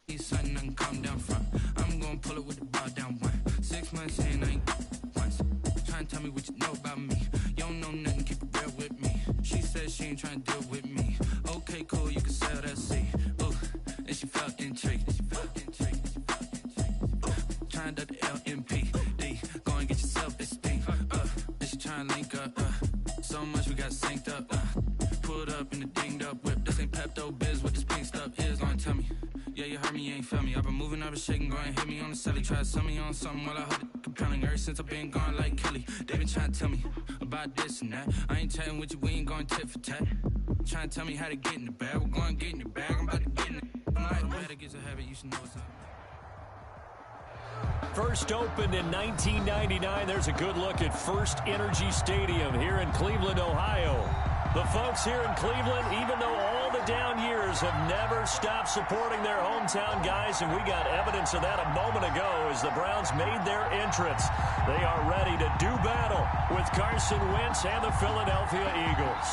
Something I can calm down front. I'm gonna pull it with the ball down one. 6 months in, I ain't once. Trying to tell me what you know about me. You don't know nothing, keep it real with me. She said she ain't trying to deal with me. Okay, cool, you can sell that seed. Ooh, and she felt intrigued. Trying to the LMPD. Go and get yourself esteem. And she trying to link up. So much we got synced up. Pulled up in the dinged up whip. This ain't Pepto Biz, what this pink stuff is. Gonna tell me. Yeah, you heard me, you ain't felt me. I've been moving, I've been shaking, go and hit me on the celly. Try to sell me on something while I hold it compelling. Ever since I've been gone like Kelly, they been trying to tell me about this and that. I ain't chatting with you, we ain't going tit for tat. Trying to tell me how to get in the bag. We're going to get in the bag, I'm about to get in it. I'm like, better get a habit, you should know what's up. First opened in 1999. There's a good look at First Energy Stadium here in Cleveland, Ohio. The folks here in Cleveland, even though all the down years, have never stopped supporting their hometown guys, and we got evidence of that a moment ago as the Browns made their entrance. They are ready to do battle with Carson Wentz and the Philadelphia Eagles.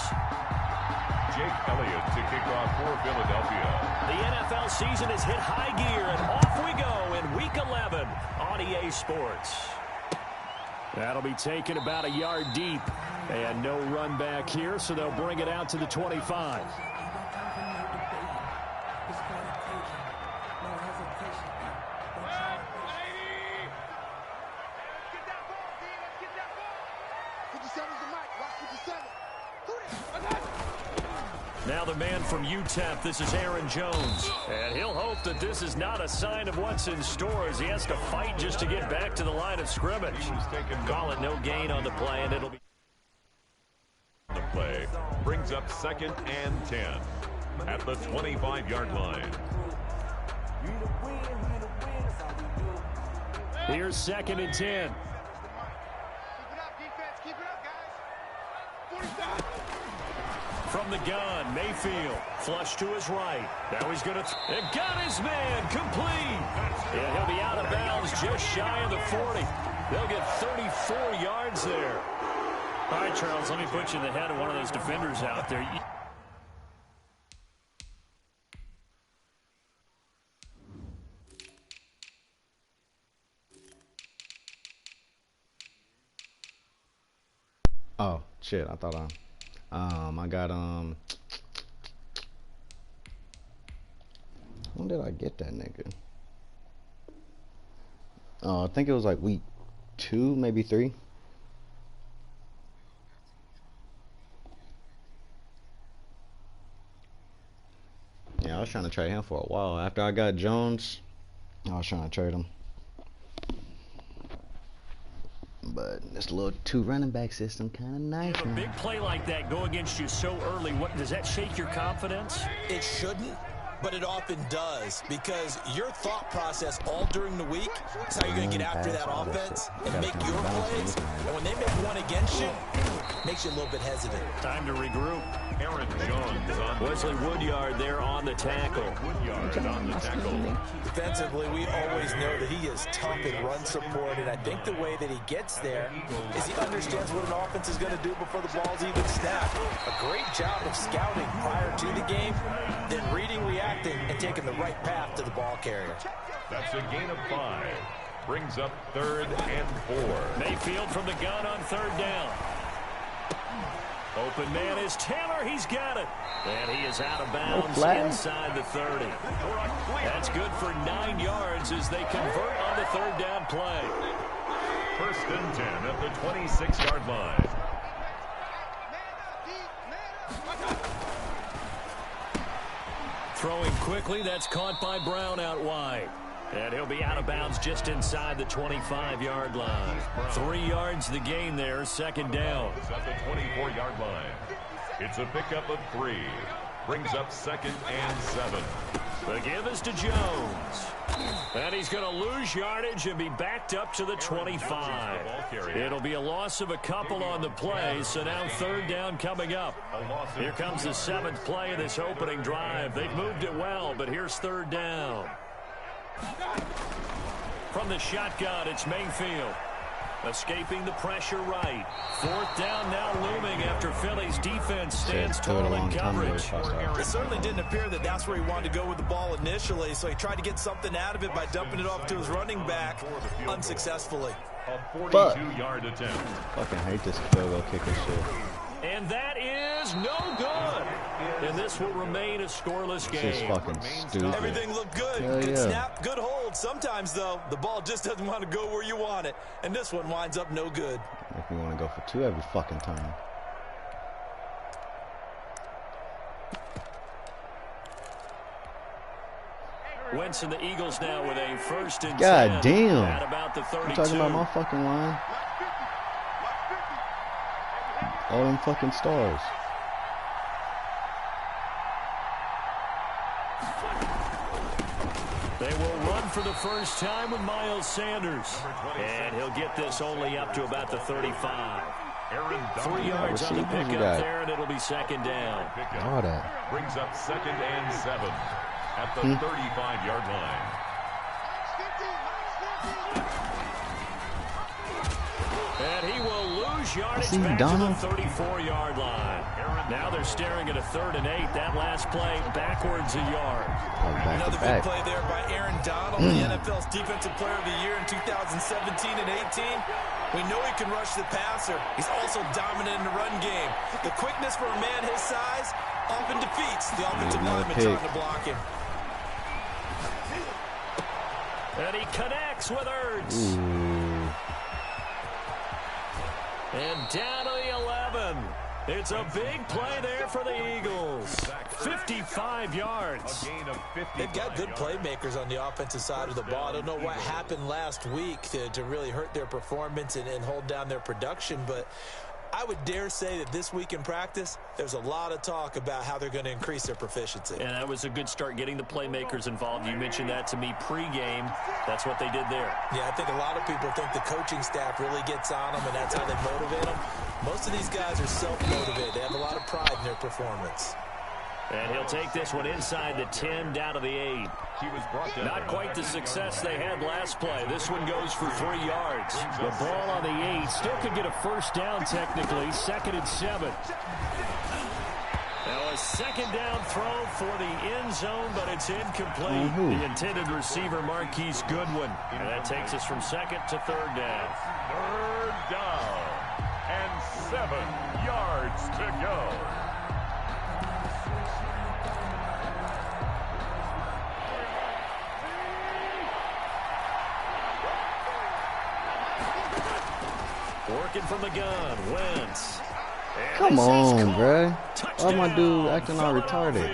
Jake Elliott to kick off for Philadelphia. The NFL season has hit high gear, and off we go in Week 11 on EA Sports. That'll be taken about a yard deep. And no run back here, so they'll bring it out to the 25. Now the man from UTEP, this is Aaron Jones. And he'll hope that this is not a sign of what's in store as he has to fight just to get back to the line of scrimmage. Call it no gain on the play, and it'll be... The play brings up 2nd and 10 at the 25-yard line. Here's 2nd and 10. Keep it up, defense. Keep it up, guys. 45. From the gun, Mayfield, flush to his right. Now he's going to... It got his man, complete. Yeah, he'll be out of bounds just shy of the 40. They'll get 34 yards there. All right, Charles, let me put you in the head of one of those defenders out there. Oh, shit, I thought I got, when did I get that nigga? I think it was like week 2, maybe 3. Yeah, I was trying to trade him for a while. After I got Jones, I was trying to trade him. But this little 2 running back system kind of nice. A big play like that go against you so early. What does that shake your confidence? It shouldn't, but it often does, because your thought process all during the week is how you're going to get after that offense and make your plays. And when they make one against you, it makes you a little bit hesitant. Time to regroup. Aaron Jones on Wesley Woodyard there on the tackle. Woodyard on the tackle. Defensively, we always know that he is tough in run support, and I think the way that he gets there is he understands what an offense is going to do before the ball's even snapped. A great job of scouting prior to the game, then reading, reacting, and taking the right path to the ball carrier. That's a gain of 5. Brings up 3rd and 4. Mayfield from the gun on 3rd down. Open man is Taylor. He's got it. And he is out of bounds inside the 30. That's good for 9 yards as they convert on the 3rd down play. 1st and 10 at the 26-yard line. Throwing quickly. That's caught by Brown out wide. And he'll be out of bounds just inside the 25-yard line. 3 yards the gain there, 2nd down. At the 24-yard line. It's a pickup of 3. Brings up 2nd and 7. The give is to Jones. And he's going to lose yardage and be backed up to the 25. It'll be a loss of a couple on the play, so now 3rd down coming up. Here comes the 7th play of this opening drive. They've moved it well, but here's 3rd down. From the shotgun, it's Mayfield. Escaping the pressure right. 4th down now looming after Philly's defense stands tall in coverage. It certainly didn't appear that that's where he wanted to go with the ball initially, so he tried to get something out of it by dumping it off to his running back unsuccessfully. A 42-yard attempt. Fucking hate this field goal kicker shit. And that is no good. And this will remain a scoreless game. This is fucking stupid. Everything looked good. Good snap, good hold. Sometimes, though, the ball just doesn't want to go where you want it. And this one winds up no good. Make me want to go for 2 every fucking time. Wentz and the Eagles now with a 1st and 10. God damn. At about the 32. I'm talking about my fucking line. All them fucking stars. They will run for the first time with Miles Sanders. And he'll get this only up to about the 35. 3 yards on the pickup there, and it'll be 2nd down. All that. Brings up 2nd and 7 at the 35-yard line. And he will lose yardage back to the 34-yard line. Now they're staring at a 3rd and 8. That last play backwards a yard. Another big play there by Aaron Donald, the NFL's Defensive Player of the Year in 2017 and 18. We know he can rush the passer. He's also dominant in the run game. The quickness for a man his size often defeats the offensive lineman trying to block him. And he connects with Ertz. And down to the 11. It's a big play there for the Eagles. 55 yards. They've got good playmakers on the offensive side of the ball. I don't know what happened last week to really hurt their performance and hold down their production, but I would dare say that this week in practice, there's a lot of talk about how they're going to increase their proficiency. And that was a good start, getting the playmakers involved. You mentioned that to me pregame. That's what they did there. Yeah, I think a lot of people think the coaching staff really gets on them, and that's how they motivate them. Most of these guys are self-motivated. They have a lot of pride in their performance. And he'll take this one inside the 10, down to the 8. Not quite the success they had last play. This one goes for 3 yards. The ball on the 8. Still could get a 1st down technically. 2nd and 7. Now a 2nd down throw for the end zone, but it's incomplete. The intended receiver, Marquise Goodwin. And that takes us from 2nd to 3rd down. 3rd down. And 7 yards to go. Working from the gun, Wentz. Come on, bro. Why my dude acting all retarded?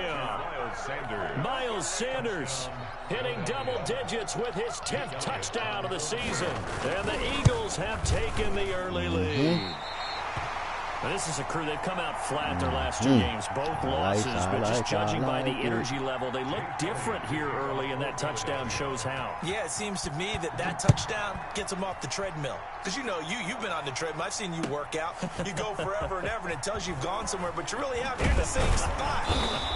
Miles Sanders hitting double digits with his 10th touchdown of the season. And the Eagles have taken the early lead. Now, this is a crew, they've come out flat their last 2 games, both losses, but just judging by the energy level, they look different here early, and that touchdown shows how. Yeah, it seems to me that touchdown gets them off the treadmill. Because, you know, you've been on the treadmill. I've seen you work out. You go forever and ever, and it tells you you've gone somewhere, but you're really out here in the same spot.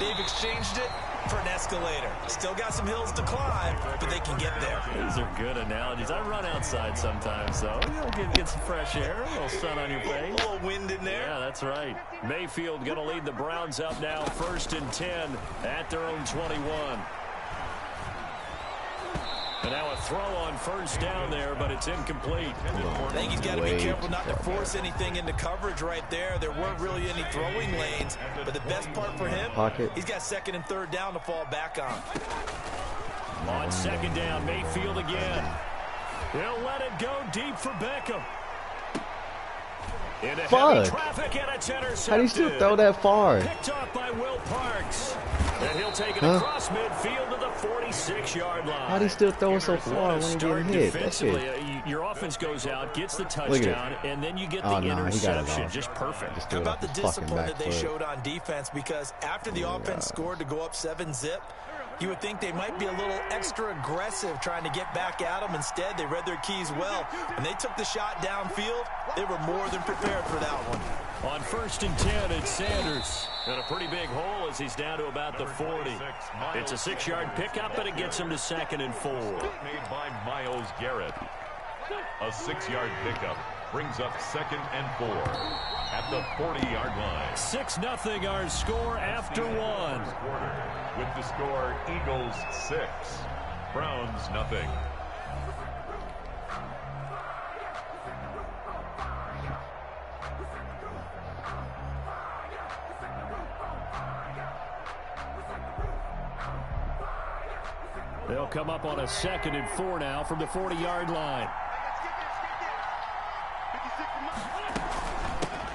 They've exchanged it for an escalator. Still got some hills to climb, but they can get there. These are good analogies. I run outside sometimes, though. Get some fresh air, a little sun on your face. A little wind in there. Yeah, that's right. Mayfield going to lead the Browns up now, 1st and 10 at their own 21. And now a throw on 1st down there, but it's incomplete. I think he's got to be careful not to force anything into coverage right there. There weren't really any throwing lanes, but the best part for him, he's got 2nd and 3rd down to fall back on. On 2nd down, Mayfield again. He'll let it go deep for Beckham. Fuck. How do you still throw that far? Picked off by Will Parks. And he'll take it across midfield to the 46-yard line. How do you still throw it so far when you get hit? That shit. Your offense goes out, gets the touchdown, and then you get the interception. Just perfect. How about the discipline that they showed on defense? Because after the offense scored to go up 7-zip, you would think they might be a little extra aggressive trying to get back at them. Instead, they read their keys well. When they took the shot downfield, they were more than prepared for that one. On 1st and 10, it's Sanders. And a pretty big hole as he's down to about the 40. It's a 6-yard pickup, but it gets him to 2nd and 4. Made by Myles Garrett. A 6-yard pickup brings up 2nd and 4 at the 40-yard line. 6-0 our score after one. With the score, Eagles 6, Browns nothing. They'll come up on a 2nd and 4 now from the 40-yard line.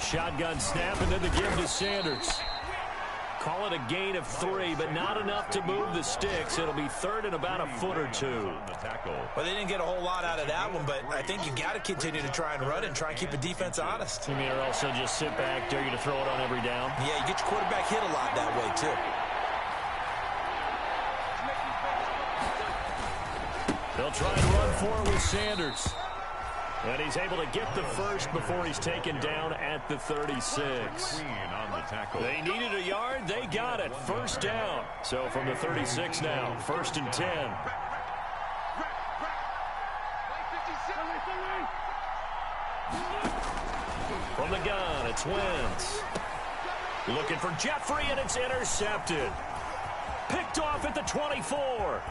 Shotgun snap, and then the give to Sanders. Call it a gain of 3, but not enough to move the sticks. It'll be 3rd and about a foot or 2. Well, they didn't get a whole lot out of that one, but I think you got to continue to try and run it and try and keep the defense honest. You mean, or also just sit back, dare you to throw it on every down? Yeah, you get your quarterback hit a lot that way, too. They'll try and run for it with Sanders. And he's able to get the first before he's taken down at the 36. They needed a yard. They got it. 1st down. So from the 36 now, 1st and 10. From the gun, it's Wentz. Looking for Jeffrey, and it's intercepted. Picked off at the 24.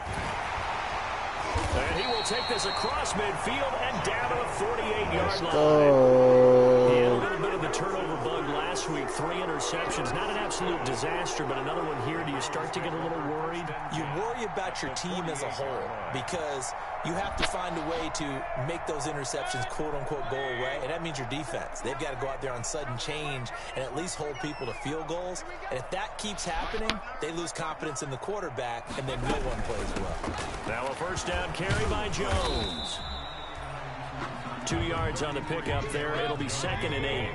And he will take this across midfield and down to the 48-yard line. He had a little bit of the turnover bug last week. 3 interceptions. Not an absolute disaster, but another one here. Do you start to get a little worried? You worry about your team as a whole because you have to find a way to make those interceptions, quote-unquote, go away, and that means your defense. They've got to go out there on sudden change and at least hold people to field goals. And if that keeps happening, they lose confidence in the quarterback, and then no one plays well. Now a 1st down carry by Jones. 2 yards on the pickup there. It'll be 2nd and 8.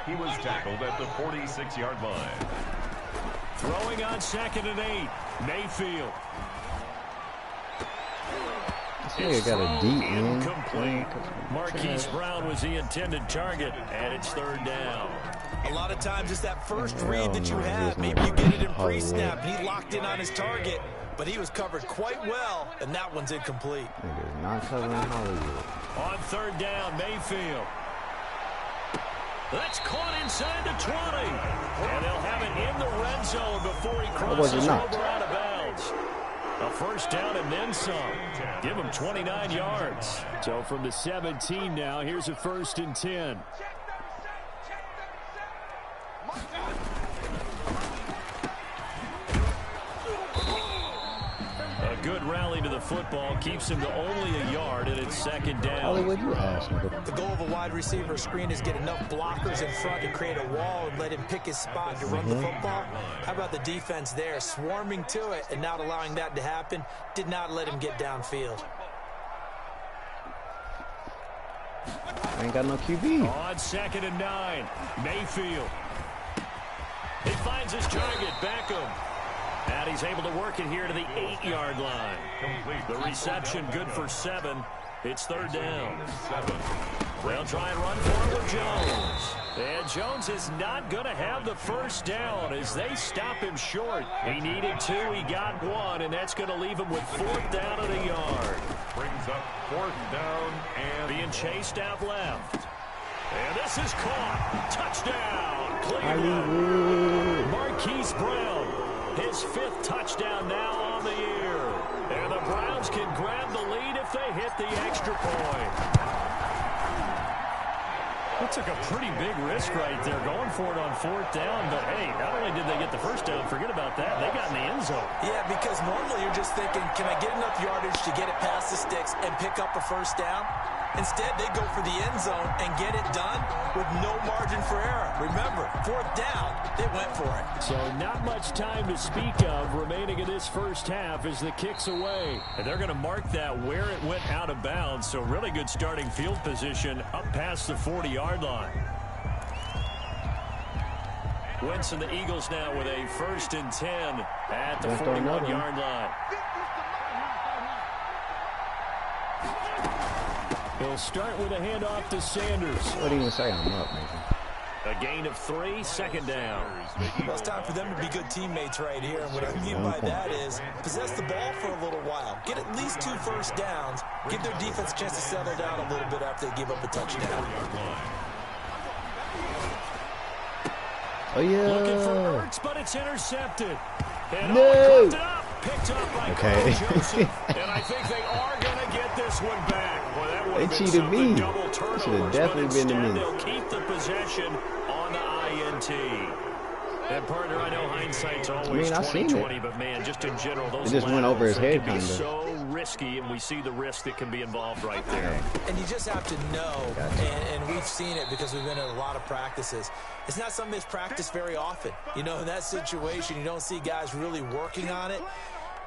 He was tackled at the 46-yard line. Throwing on 2nd and 8. Mayfield. You got a deep man. Incomplete. Marquise Brown was the intended target, and it's 3rd down. A lot of times it's that first read that you have. Maybe you get it in pre-snap, and he locked in on his target, but he was covered quite well, and that one's incomplete. It is not covering Hollywood. On 3rd down, Mayfield. That's caught inside the 20. And they'll have it in the red zone before he crosses over out of bounds. A 1st down and then some. Give him 29 yards. So from the 17 now, here's a 1st and 10. A good rally to the football keeps him to only a yard, and it's 2nd down. Hollywood, you ass nigga. The goal of a wide receiver screen is get enough blockers in front to create a wall and let him pick his spot to run the football. How about the defense there, swarming to it and not allowing that to happen? Did not let him get downfield. I ain't got no QB. On 2nd and 9, Mayfield. He finds his target, Beckham. And he's able to work it here to the 8-yard line. The reception good for 7. It's 3rd down. They'll try and run for it with Jones. And Jones is not going to have the 1st down as they stop him short. He needed 2, he got 1, and that's going to leave him with 4th down at a yard. Brings up 4th down and being chased out left. And this is caught. Touchdown, Cleveland. Marquise Brown, his 5th touchdown now on the year. And the Browns can grab the lead if they hit the extra point. That took a pretty big risk right there, going for it on 4th down. But, hey, not only did they get the 1st down, forget about that, they got in the end zone. Yeah, because normally you're just thinking, can I get enough yardage to get it past the sticks and pick up a 1st down? Instead, they go for the end zone and get it done with no margin for error. Remember, 4th down, they went for it. So not much time to speak of remaining in this 1st half as the kick's away. And they're going to mark that where it went out of bounds. So really good starting field position up past the 40-yard line. Wentz and the Eagles now with a 1st and 10 at the 41-yard line. He'll start with a handoff to Sanders. What do you even say? I'm up, Nathan. A gain of 3, second down. Well, it's time for them to be good teammates right here. And what I mean by that is possess the ball for a little while. Get at least 2 first downs. Give their defense a chance to settle down a little bit after they give up a touchdown. Oh, yeah. Looking for Ertz, but it's intercepted. And No. it up. Picked up by Okay. Carl Joseph. And I think they are going to get this one back. Well, that would have They been cheated something. me. Double turnovers, Should have definitely been to instead me. they'll keep the possession on the INT. And partner, I know hindsight's always I seen it. 20/20, but man, just in general, those It just went over his laterals, head, they can be kinda. so risky, and we see the risk that can be involved right there. And you just have to know, and we've seen it because we've been at a lot of practices. It's not something that's practiced very often. You know, in that situation, you don't see guys really working on it.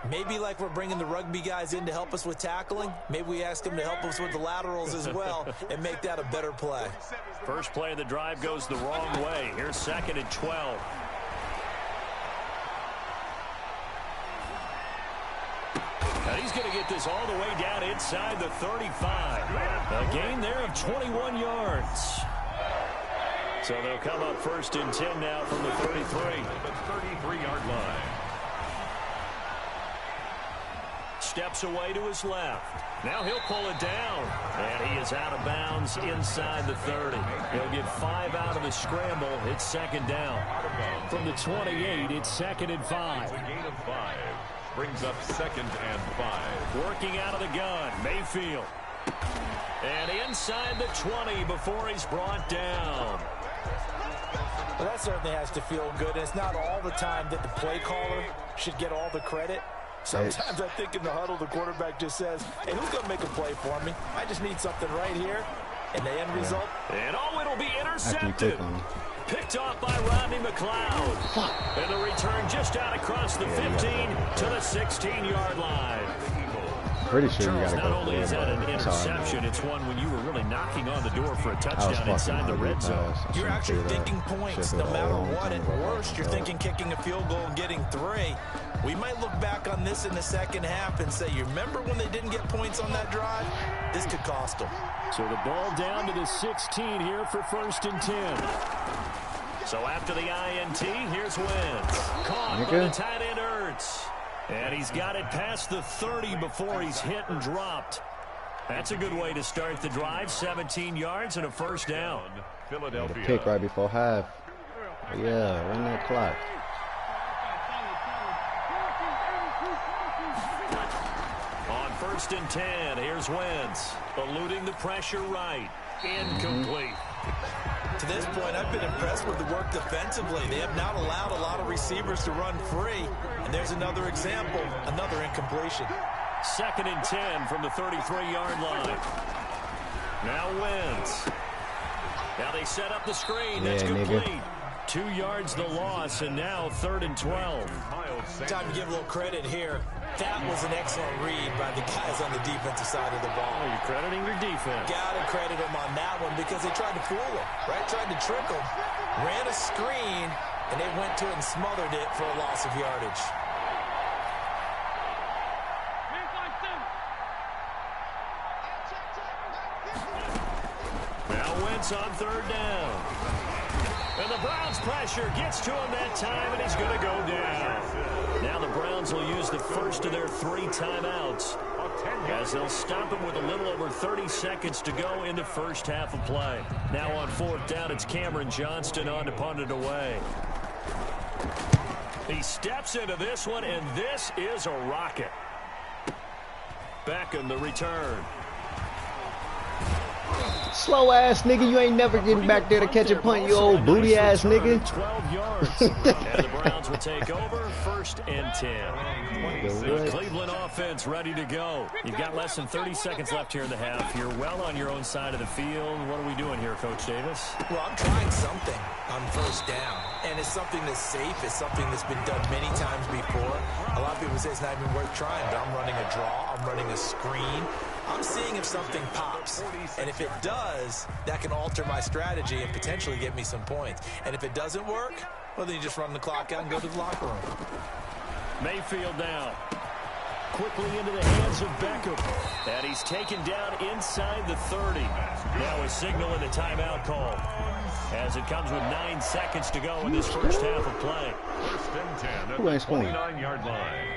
Maybe like we're bringing the rugby guys in to help us with tackling. Maybe we ask them to help us with the laterals as well and make that a better play. First play of the drive goes the wrong way. Here's 2nd and 12. Now he's going to get this all the way down inside the 35. A gain there of 21 yards. So they'll come up 1st and 10 now from the 33. The 33-yard line. Steps away to his left. Now he'll pull it down. And he is out of bounds inside the 30. He'll get 5 out of the scramble. It's 2nd down. From the 28, it's 2nd and 5. A gain of 5. Brings up 2nd and 5. Working out of the gun, Mayfield. And inside the 20 before he's brought down. Well, that certainly has to feel good. And it's not all the time that the play caller should get all the credit. Sometimes I think in the huddle, the quarterback just says, hey, who's going to make a play for me? I just need something right here. And the end result. And it'll be After you intercepted. click on it. Picked off by Rodney McLeod. And the return just out across the 15 to the 16-yard line. Pretty sure Charles, you not gotta go only for is it, that an but it's all right. interception, it's one when you were really knocking on the door for a touchdown fucking inside the ugly red zone. pass. I You're should've actually figured that. thinking points. Should've No matter figured what, that at a long time worst, ago. you're thinking kicking a field goal and getting 3. We might look back on this in the second half and say, you remember when they didn't get points on that drive? This could cost them. So the ball down to the 16 here for 1st and 10. So after the INT, here's Wentz. Caught by the tight end Ertz. And he's got it past the 30 before he's hit and dropped. That's a good way to start the drive. 17 yards and a 1st down. Philadelphia. The pick right before half. Yeah, run that clock. On 1st and 10, here's Wentz. Eluding the pressure right. Incomplete. To this point, I've been impressed with the work defensively. They have not allowed a lot of receivers to run free. And there's another example, another incompletion. 2nd and 10 from the 33-yard line. Now Wentz. Now they set up the screen. That's complete. Nigga. 2 yards the loss, and now 3rd and 12. Time to give a little credit here. That was an excellent read by the guys on the defensive side of the ball. Oh, you're crediting your defense. Gotta credit them on that one because they tried to fool them, right? Tried to trick them. Ran a screen, and they went to it and smothered it for a loss of yardage. Now Wentz on 3rd down. And the Browns pressure gets to him that time, and he's going to go down. Now the Browns will use the first of their 3 timeouts as they'll stop him with a little over 30 seconds to go in the first half of play. Now on 4th down, it's Cameron Johnston on to punt it away. He steps into this one, and this is a rocket. Beckham the return. Slow ass nigga, you ain't never getting back there to catch a punt, you old booty ass nigga. 12 yards. And the Browns will take over 1st and 10. The Cleveland offense ready to go. You've got less than 30 seconds left here in the half. You're well on your own side of the field. What are we doing here, Coach Davis? Well, I'm trying something on 1st down. And it's something that's safe. It's something that's been done many times before. A lot of people say it's not even worth trying, but I'm running a draw. I'm running a screen. I'm seeing if something pops. And if it does, that can alter my strategy and potentially get me some points. And if it doesn't work, well, then you just run the clock out and go to the locker room. Mayfield now. Quickly into the hands of Beckham. And he's taken down inside the 30. Now a signal in the timeout call. as it comes with 9 seconds to go in this first half of play. First and 10 at Who the ain't scoring? 29-yard line.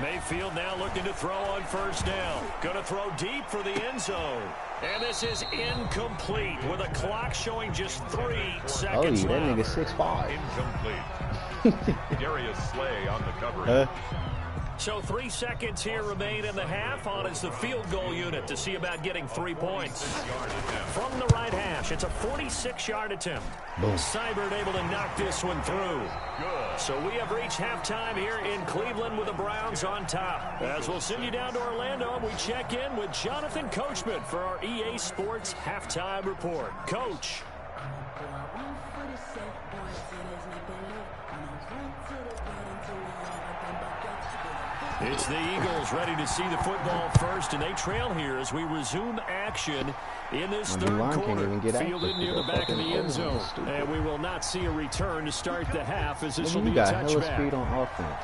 Mayfield now looking to throw on first down. Going to throw deep for the end zone. And this is incomplete with a clock showing just 3 seconds that left. nigga 6'5". Incomplete. Darius Slay on the coverage. So 3 seconds here remain in the half on as the field goal unit to see about getting 3 points. From the right hash, it's a 46-yard attempt. Boom. Seibert able to knock this one through. Good. So we have reached halftime here in Cleveland with the Browns on top. As we'll send you down to Orlando, and we check in with Jonathan Coachman for our EA Sports Halftime Report. Coach. It's the Eagles ready to see the football first, and they trail here as we resume action in this third quarter. Fielded near the back of the end zone, and we will not see a return to start the half as this will be a touchback. You got hella speed on offense.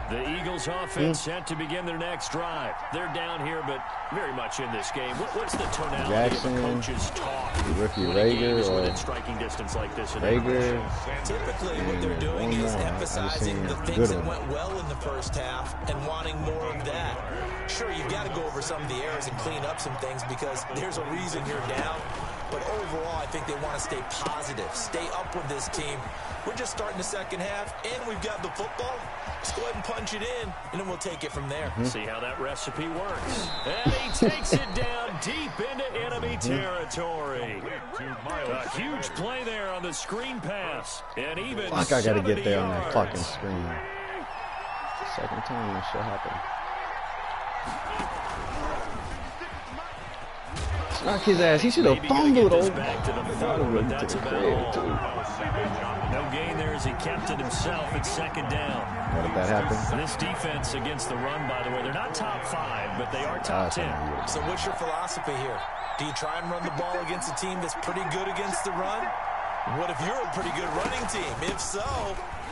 The Eagles offense set to begin their next drive. They're down here, but very much in this game. What's the tonality Jackson, of a coach's talk? Ricky Rager, or within striking distance like this. Rager. Typically, what they're doing is emphasizing the things that went well in the first half and wanting more of that. Sure, you've got to go over some of the errors and clean up some things because there's a reason you're down. But overall, I think they want to stay positive, stay up with this team. We're just starting the second half, and we've got the football. Let's go ahead and punch it in, and then we'll take it from there. See how that recipe works. And he takes it down deep into enemy territory. A huge play there on the screen pass. And even Fuck, I gotta get there on that yards. fucking screen. Second time that shit happened. Knock his ass. He should have fumbled over. Back to the phone, but that's about all. No gain there as he kept it himself at second down. What if that happened? This defense against the run, by the way, they're not top 5, but they are top 10. So what's your philosophy here? Do you try and run the ball against a team that's pretty good against the run? What if you're a pretty good running team? If so,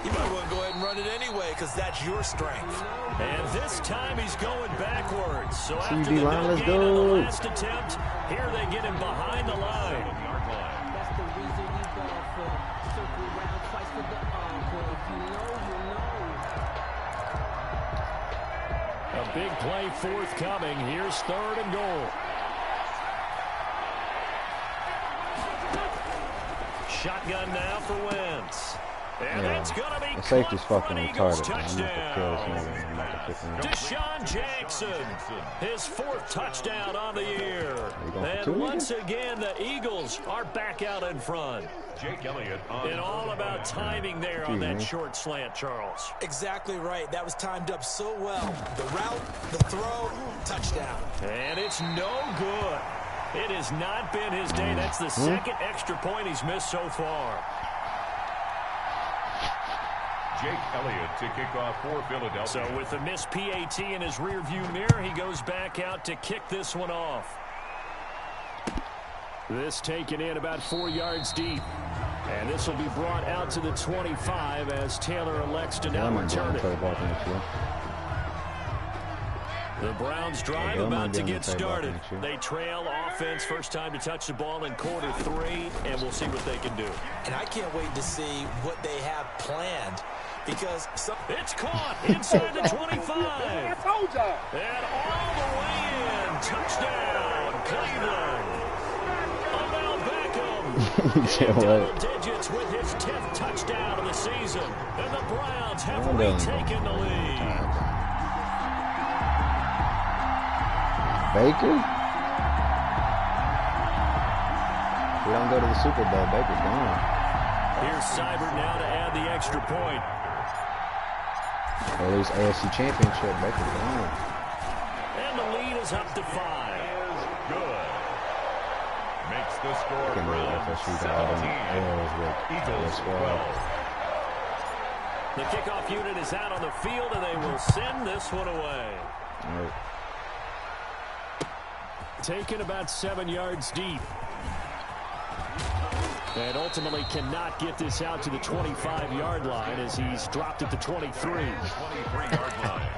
you might want to go ahead and run it anyway because that's your strength. And this time he's going backwards. So after CD the line, no let's gain on the go. last attempt, here they get him behind the line. That's the reason we ball for. Circle round twice for the encore. If you know, you know. A big play forthcoming. Here's 3rd and goal. Shotgun now for Wentz. And that's going to be the safety's fucking Eagles retarded, man. I'm touchdown. about to kill this nigga. I'm about to kick him out. Deshaun Jackson, his 4th touchdown on the year. And once again, the Eagles are back out in front. Jake Elliott on And all about timing there on that short slant, Charles. Exactly right. That was timed up so well. The route, the throw, touchdown. And it's no good. It has not been his day. That's the second extra point he's missed so far. Jake Elliott to kick off for Philadelphia. So with the missed PAT in his rearview mirror, he goes back out to kick this one off. This taken in about 4 yards deep. And this will be brought out to the 25 as Taylor elects to now return it. The Browns drive about to get started. They trail offense first time to touch the ball in quarter 3, and we'll see what they can do. And I can't wait to see what they have planned because it's caught inside the 25. I told y'all. And all the way in. Touchdown, Cleveland. Odell Beckham in double digits with his 10th touchdown of the season. And the Browns have retaken the lead. Baker? We don't go to the Super Bowl. Baker's gone. Here's Seibert now to add the extra point. Or at least AFC Championship. Baker's gone. And the lead is up to 5. Good. Makes the score Can't believe FSU got all them errors with Eagles 12. The kickoff unit is out on the field, and they will send this one away. All right. Taken about 7 yards deep. And ultimately cannot get this out to the 25-yard line as he's dropped at the 23. 23-yard line.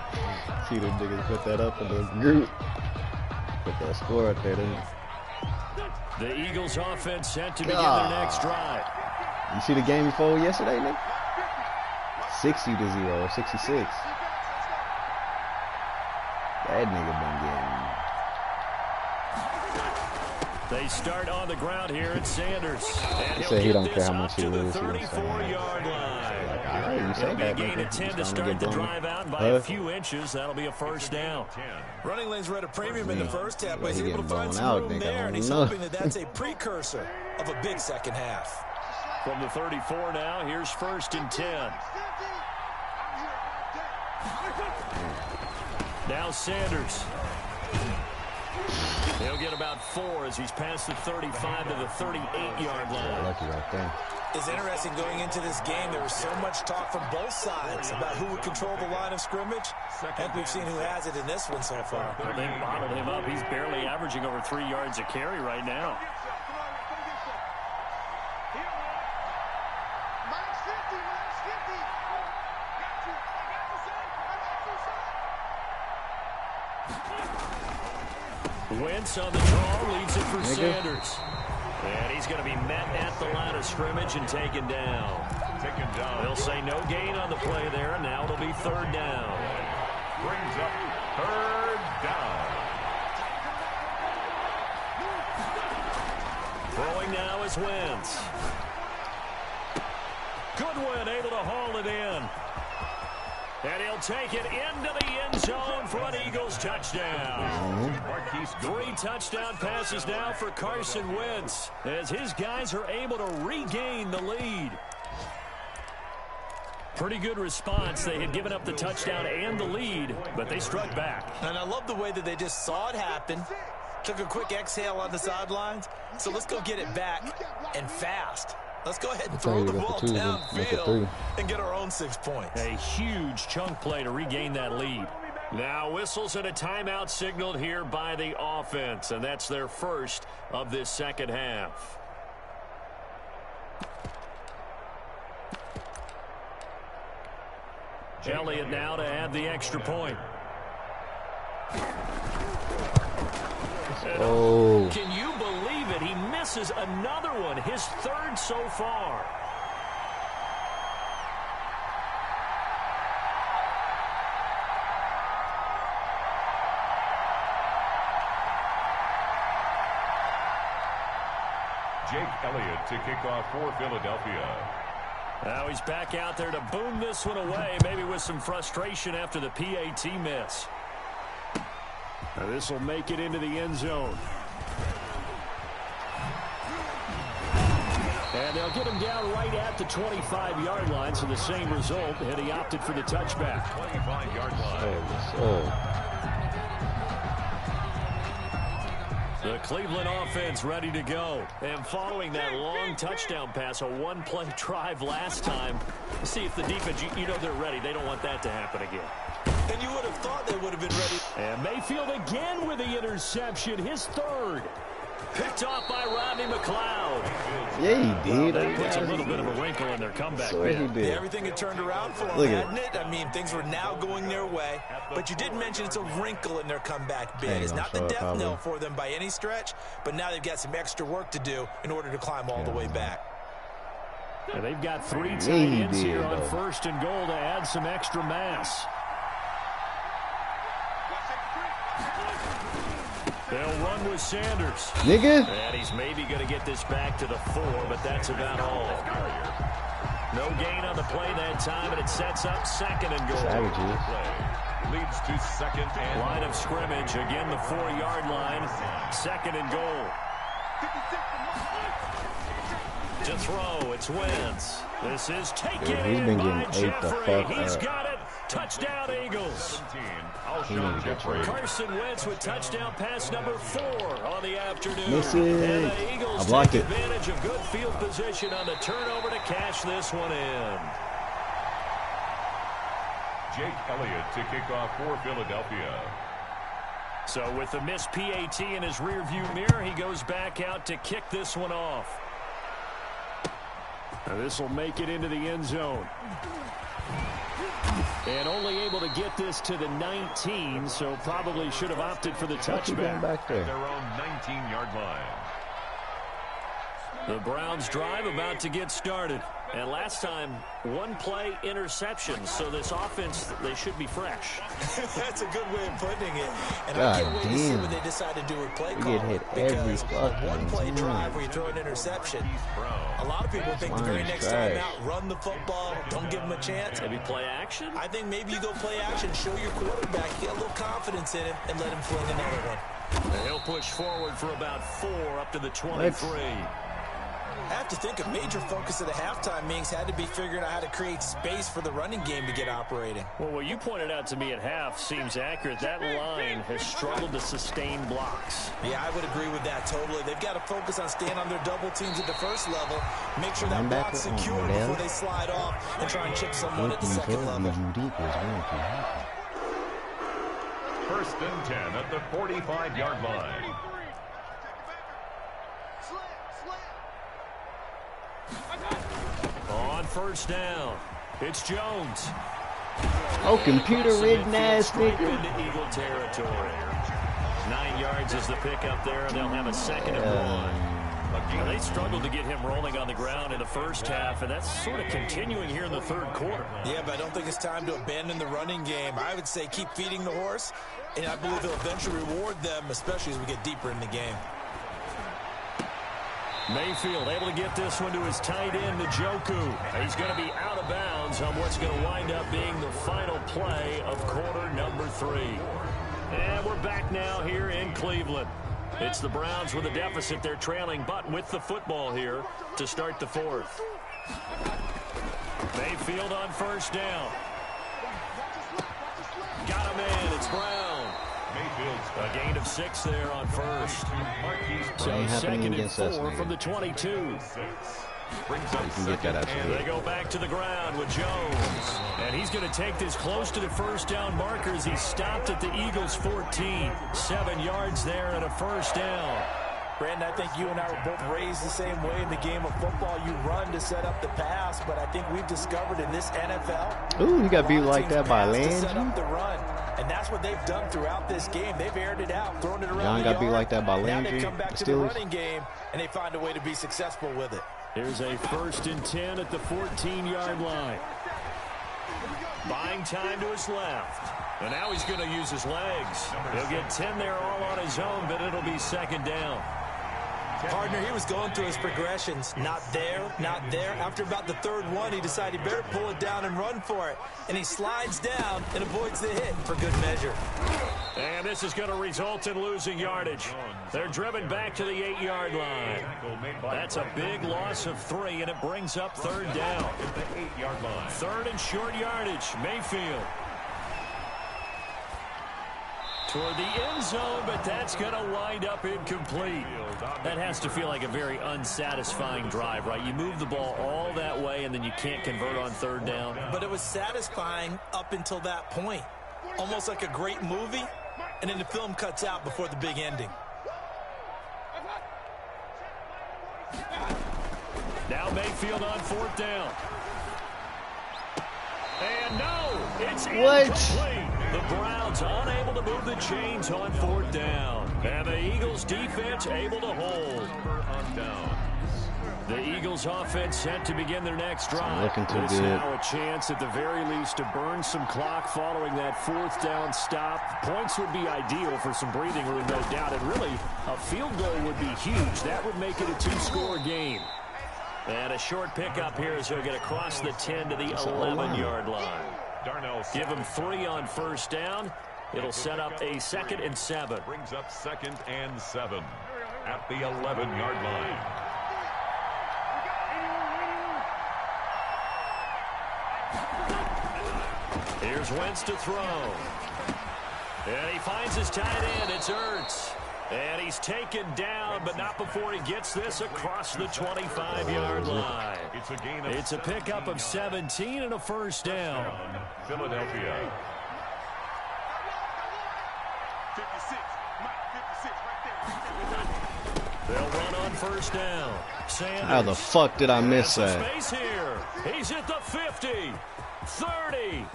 See them niggas put that up in the group. Put that score up there, didn't The Eagles offense set to begin their next drive. you see the game before yesterday, nigga? 60-0, 66. That nigga been getting. They start on the ground here at Sanders. And He said he don't care how much he to the loses. 34-yard line. Like, all right, you say It'll be a that, gain nigga. of 10 He's to trying start get the blown. drive out by a few inches. That'll be a first down. Running lanes were at a premium in the first half, but he he's able to getting find blown some out, room nigga. I there, and don't he's know. hoping that that's a precursor of a big second half. From the 34 now, here's 1st and 10. Now Sanders. He'll get about 4 as he's past the 35 to the 38-yard line. Lucky right there. It's interesting going into this game. There was so much talk from both sides about who would control the line of scrimmage. And we've seen who has it in this one so far. Well, they bottled him up. He's barely averaging over 3 yards a carry right now. Wentz on the draw, leads it for Sanders. And he's going to be met at the line of scrimmage and taken down. They'll say no gain on the play there, and now it'll be 3rd down. Brings up 3rd down. Throwing now is Wentz. Goodwin able to haul it in. And he'll take it into the end zone for an Eagles touchdown. 3 touchdown passes now for Carson Wentz as his guys are able to regain the lead. Pretty good response. They had given up the touchdown and the lead, but they struck back. And I love the way that they just saw it happen, took a quick exhale on the sidelines. So let's go get it back and fast. Let's go ahead and throw the ball downfield and get our own 6 points. A huge chunk play to regain that lead. Now whistles and a timeout signaled here by the offense, and that's their first of this second half. Elliott now to add the extra point. Oh. Can you believe it? He misses another one, his 3rd so far. Jake Elliott to kick off for Philadelphia. Now he's back out there to boom this one away, maybe with some frustration after the PAT miss. Now this will make it into the end zone. And they'll get him down right at the 25-yard line, so the same result, and he opted for the touchback. 25-yard line. Oh. The Cleveland offense ready to go. And following that long touchdown pass, a 1-play drive last time, see if the defense, you know they're ready. They don't want that to happen again. And you would have thought they would have been ready. And Mayfield again with the interception, his 3rd. Picked off by Rodney McLeod. Yeah, he did. That puts a little bit of a wrinkle in their comeback. So he did. Everything had turned around for them, Look at hadn't it? I mean, things were now going their way. But you did mention it's a wrinkle in their comeback bid. It's not the death knell for them by any stretch, but now they've got some extra work to do in order to climb all the way back. And they've got 3 tight ends here on 1st and goal to add some extra mass. They'll run with Sanders. Nigga. And he's maybe going to get this back to the 4, but that's about all. No gain on the play that time, and it sets up 2nd and goal. Savages. Leads to 2nd and Line of scrimmage, again the 4-yard line. 2nd and goal. To throw, it's Wentz. This is taken He's in been by getting ate the Jeffrey. fuck He's up. got it. Touchdown, Eagles. He need to get traded. Carson Wentz with touchdown pass number 4 on the afternoon. Miss And it. the Eagles I blocked take it. advantage of good field position on the turnover to cash this one in. Jake Elliott to kick off for Philadelphia. So with the missed PAT in his rearview mirror, he goes back out to kick this one off. This will make it into the end zone. And only able to get this to the 19, so probably should have opted for the touchback. Back there. Their own 19-yard line. The Browns drive about to get started. And last time, one play interception. So this offense, they should be fresh. That's a good way of putting it. And God I can't wait to see damn. what they decide to do with play We call. get hit every Because fucking one play time. drive where you throw an interception, a lot of people think the very Line's next time trash. out, run the football, don't give them a chance. Maybe play action? I think maybe you go play action, show your quarterback, get a little confidence in him, and let him fling another one. And he'll push forward for about 4 up to the 23. I have to think a major focus of the halftime meetings had to be figuring out how to create space for the running game to get operating. Well, what you pointed out to me at half seems accurate. That line has struggled to sustain blocks. Yeah, I would agree with that totally. They've got to focus on staying on their double teams at the first level, make sure that block's secure before they slide off, and try and chip someone at the second level. First and 10 at the 45-yard line. On first down, it's Jones. Oh, computer-ridden ass Straight nigga. into Eagle territory. 9 yards is the pickup there, and they'll have a second and 1. Well, they struggled to get him rolling on the ground in the first half, and that's sort of continuing here in the third quarter. Yeah, but I don't think it's time to abandon the running game. I would say keep feeding the horse, and I believe he'll eventually reward them, especially as we get deeper in the game. Mayfield able to get this one to his tight end, Njoku. He's going to be out of bounds on what's going to wind up being the final play of quarter number 3. And we're back now here in Cleveland. It's the Browns with a deficit. They're trailing, but with the football here to start the 4th. Mayfield on first down. Got him in. It's Brown. A gain of 6 there on first. So second and 4 from the 22. They go back to the ground with Jones. And he's going to take this close to the first down marker as he stopped at the Eagles' 14. 7 yards there and a first down. Brandon, I think you and I were both raised the same way in the game of football. You run to set up the pass, but I think we've discovered in this NFL. Ooh, he got beat like that by to set Landry. up the run. And that's what they've done throughout this game. They've aired it out, thrown it around John the got yard. beat like that by Now Landry. they come back The to the Steelers. running game, and they find a way to be successful with it. Here's a 1st and 10 at the 14-yard line. Buying time to his left. And now he's going to use his legs. He'll get 10 there all on his own, but it'll be second down. Partner, he was going through his progressions. Not there, not there. After about the 3rd one, he decided he better pull it down and run for it. And he slides down and avoids the hit for good measure. And this is going to result in losing yardage. They're driven back to the 8-yard line. That's a big loss of 3, and it brings up 3rd down. 3rd and short yardage. Mayfield. Toward the end zone, but that's going to wind up incomplete. That has to feel like a very unsatisfying drive, right? You move the ball all that way, and then you can't convert on 3rd down. But it was satisfying up until that point. Almost like a great movie, and then the film cuts out before the big ending. Now Mayfield on 4th down. And no, it's incomplete. The Browns unable to move the chains on 4th down. And the Eagles defense able to hold. The Eagles offense set to begin their next drive. Looking too It's good. now a chance at the very least to burn some clock following that 4th down stop. Points would be ideal for some breathing room, no doubt. And really, a field goal would be huge. That would make it a 2-score game. And a short pickup here as he'll get across the 10 to the 11-yard line. Give him 3 on 1st down. It'll set up a 2nd and 7. Brings up 2nd and 7 at the 11-yard line. Here's Wentz to throw. And he finds his tight end. It's Ertz. And he's taken down, but not before he gets this across the 25-yard line. It's a pickup of 17 and a 1st down. Philadelphia. 56. They'll run on first down. Sanders. How the fuck did I miss that? Space here. He's at the 50, 30,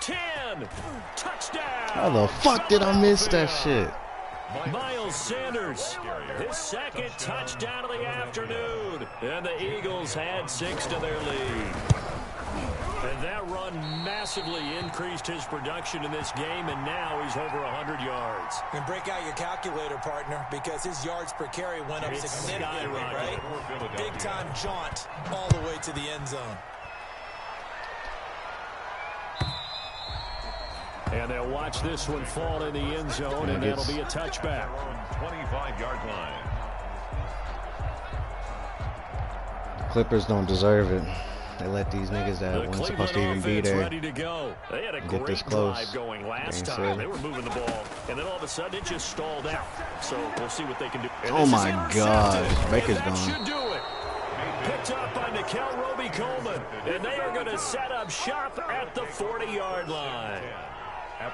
10. Touchdown. How the fuck did I miss that shit? Miles Sanders, his second touchdown of the afternoon. And the Eagles add 6 to their lead. And that run massively increased his production in this game, and now he's over 100 yards. And break out your calculator, partner, because his yards per carry went up significantly, right? Big-time jaunt all the way to the end zone. And they'll watch this one fall in the end zone, and that'll be a touchback. 25-yard line. Clippers don't deserve it. They let these niggas that weren't supposed to even be there ready to go. They had a get great this close. drive going last time. They were moving the ball, and then all of a sudden it just stalled out. So we'll see what they can do. And oh my God, Baker's that gone. Should do it. Picked up by Nickel Roby-Coleman, and they are going to set up shop at the 40-yard line.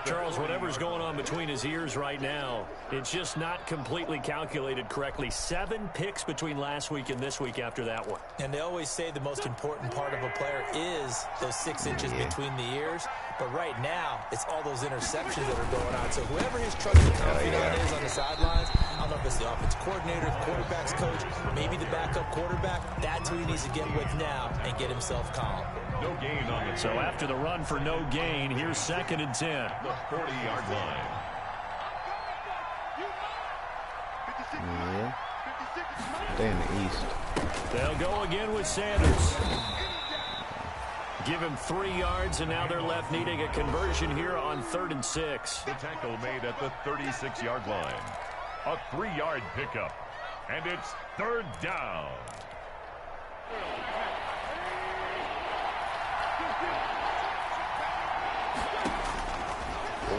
Charles, whatever's going on between his ears right now, it's just not completely calculated correctly. 7 picks between last week and this week after that one. And they always say the most important part of a player is those 6 inches between the ears. But right now, it's all those interceptions that are going on. So whoever his trusted confidant is on the sidelines, I don't know if it's the offensive coordinator, the quarterback's coach, maybe the backup quarterback, that's who he needs to get with now and get himself calm. No gain on the So after the run for no gain, here's 2nd and 10. The 40-yard line. Yeah. They're in the East. They'll go again with Sanders. Give him 3 yards, and now they're left needing a conversion here on 3rd and 6. The tackle made at the 36-yard line. A 3-yard pickup. And it's 3rd down.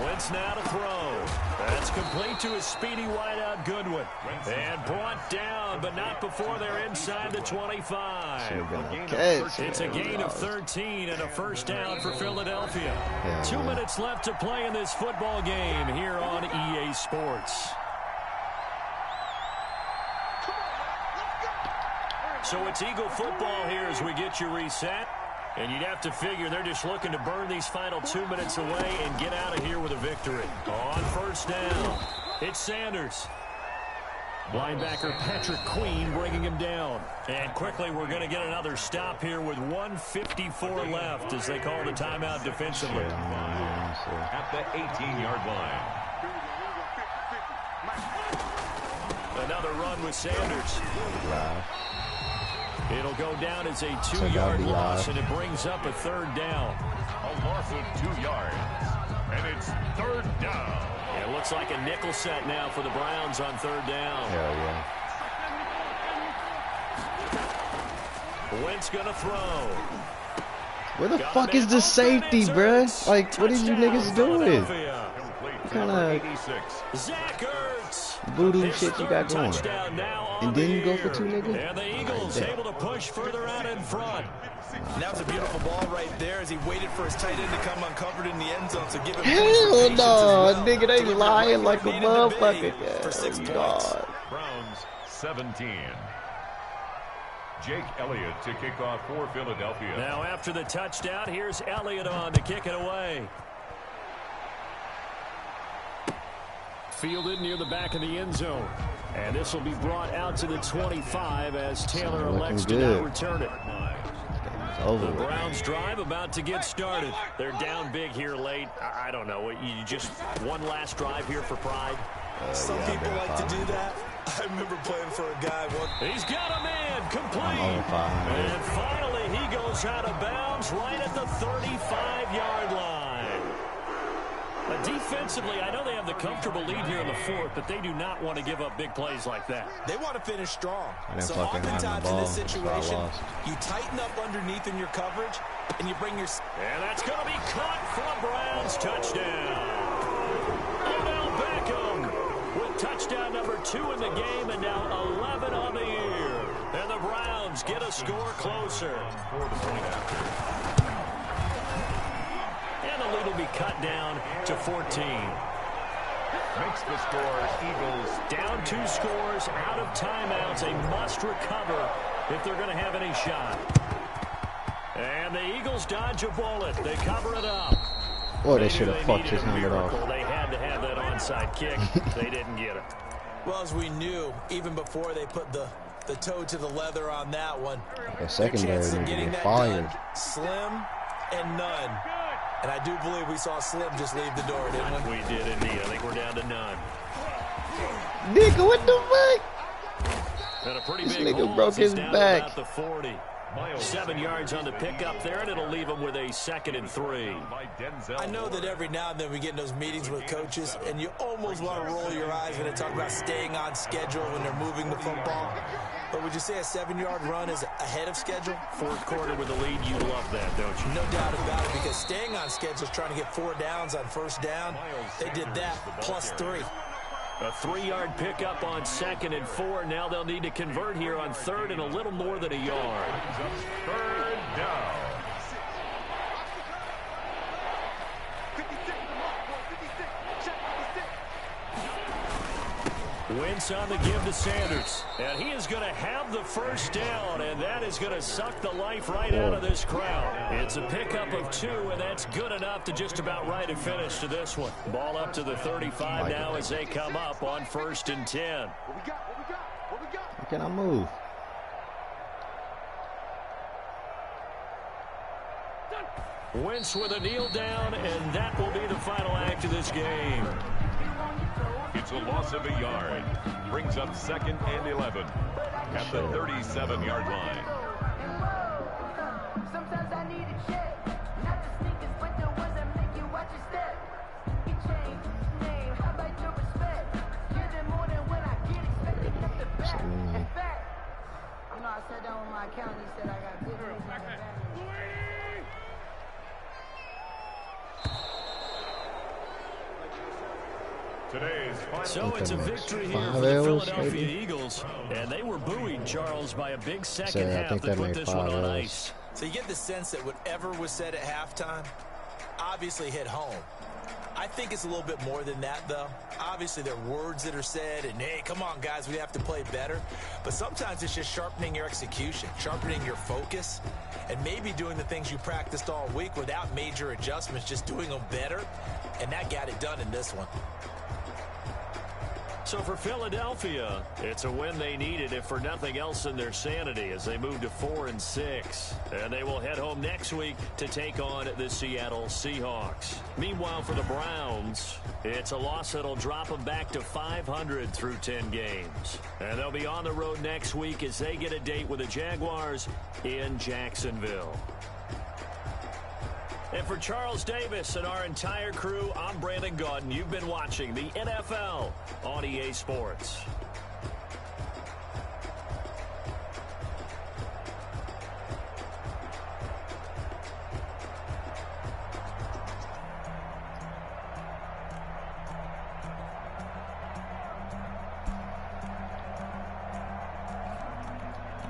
Wentz now to throw. That's complete to his speedy wideout Goodwin. And brought down, but not before they're inside the 25. It's a gain of 13 and a first down for Philadelphia. 2 minutes left to play in this football game here on EA Sports. So it's Eagle football here as we get you reset. And you'd have to figure they're just looking to burn these final 2 minutes away and get out of here with a victory. On first down, it's Sanders. Linebacker Patrick Queen bringing him down. And quickly we're going to get another stop here with 1:54 left as they call the timeout defensively. At the 18-yard line. Another run with Sanders. It'll go down as a 2-yard loss, and it brings up a 3rd down. A loss of 2 yards. And it's 3rd down. It looks like a nickel set now for the Browns on 3rd down. Hell yeah. Wentz gonna throw. Where the fuck is the safety, bruh? Like, what are you niggas doing? What kind of Zach Ertz. voodoo shit you got going? And then you go for 2 niggas? And the Eagles able to push further out in front. And that was a beautiful ball right there as he waited for his tight end to come uncovered in the end zone. So give him hell no, nigga, they lying like a motherfucker. For 6 points. God. Browns 17. Jake Elliott to kick off for Philadelphia. Now after the touchdown, here's Elliott on to kick it away. Fielded near the back of the end zone. And this will be brought out to the 25 as Taylor elects to now return it. The Browns drive about to get started. They're down big here late. I don't know. You just one last drive here for pride. Some people like to do that. I remember playing for a guy once. He's got a man complete. And finally he goes out of bounds right at the 35-yard line. Defensively, I know they have the comfortable lead here in the 4th, but they do not want to give up big plays like that. They want to finish strong. So fucking oftentimes in this situation, you tighten up underneath in your coverage, and you bring your... And that's going to be caught for a Browns touchdown. Odell Beckham with touchdown number 2 in the game, and now 11 on the year. And the Browns get a score closer. And the lead will be cut down to 14. makes the score Eagles. Down 2 scores, out of timeouts. A must recover if they're going to have any shot. And the Eagles dodge a bullet. They cover it up. Boy, they should have fucked his helmet off. They had to have that onside kick. They didn't get it. Well, as we knew, even before they put the toe to the leather on that one, The secondary need to get fired. Slim and none. And I do believe we saw Slim just leave the door, didn't we? We did indeed. I think we're down to none. Nigga, what the fuck? And a pretty This big nigga broke his back. About the 40. 7 yards on the pickup there, and it'll leave them with a 2nd and 3. I know that every now and then we get in those meetings with coaches, and you almost want to roll your eyes when they talk about staying on schedule when they're moving the football. But would you say a 7-yard run is ahead of schedule? 4th quarter with the lead, you love that, don't you? No doubt about it, because staying on schedule is trying to get 4 downs on first down. They did that, plus 3. A 3-yard pickup on 2nd and 4. Now they'll need to convert here on 3rd and a little more than a yard. 3rd down. Wentz on the give to Sanders. And he is going to have the first down, and that is going to suck the life right out of this crowd. It's a pickup of 2, and that's good enough to just about write a finish to this one. Ball up to the 35 now as they come up on 1st and 10. How can I move? Wentz with a kneel down, and that will be the final act of this game. It's a loss of a yard. Brings up 2nd and 11 at the 37-yard line. Sometimes I need a check. Not the sneakers, but the ones that make you watch your step. You change name, how about your respect? You're the more than when I get expected up the back. In fact, you know, I sat down with my accountant, he said I got good news on the back. So it's a victory here for the Philadelphia Eagles, and they were buoyed, Charles, by a big second half that put this one on ice. So you get the sense that whatever was said at halftime obviously hit home. I think it's a little bit more than that, though. Obviously, there are words that are said, and, hey, come on, guys, we have to play better. But sometimes it's just sharpening your execution, sharpening your focus, and maybe doing the things you practiced all week without major adjustments, just doing them better, and that got it done in this one. So for Philadelphia, it's a win they needed, if for nothing else in their sanity, as they move to 4-6. And they will head home next week to take on the Seattle Seahawks. Meanwhile, for the Browns, it's a loss that'll drop them back to 500 through 10 games. And they'll be on the road next week as they get a date with the Jaguars in Jacksonville. And for Charles Davis and our entire crew, I'm Brandon Gaudin. You've been watching the NFL on EA Sports.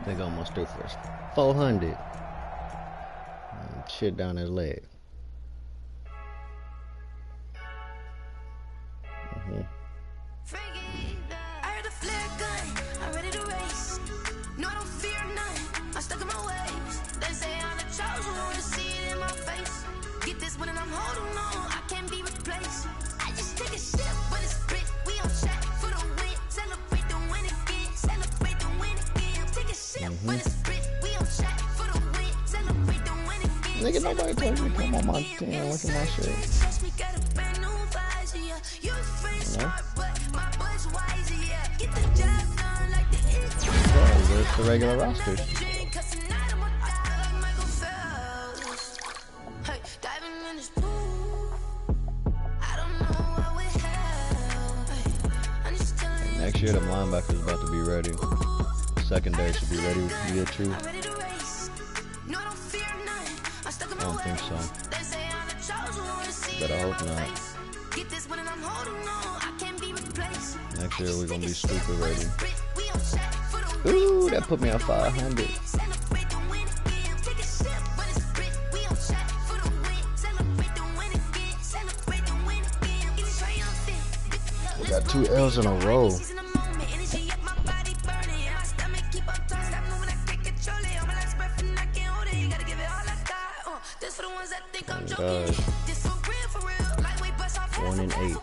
They almost threw for 400. Shit down his leg. I heard a flare gun, I'm ready to race. No, I don't fear none, I'm stuck in my ways. They say I'm the chosen one, to see it in my face. Get this one and I'm holding on, I can't be replaced. I just take a sip when it's split, we on track for the win. Celebrate the win again, celebrate the win again. Take a sip when it's split, we on track for the win. Celebrate the win again. Nigga, nobody told me to come on my team. Look at my shit. It's the regular roster. Next year, the linebackers about to be ready. Secondary should be ready year 2. I don't think so. But I hope not. Next year, we're gonna be stupid ready. Ooh, that put me on 500. Got 2 L's in a row. Oh, 1 and 8.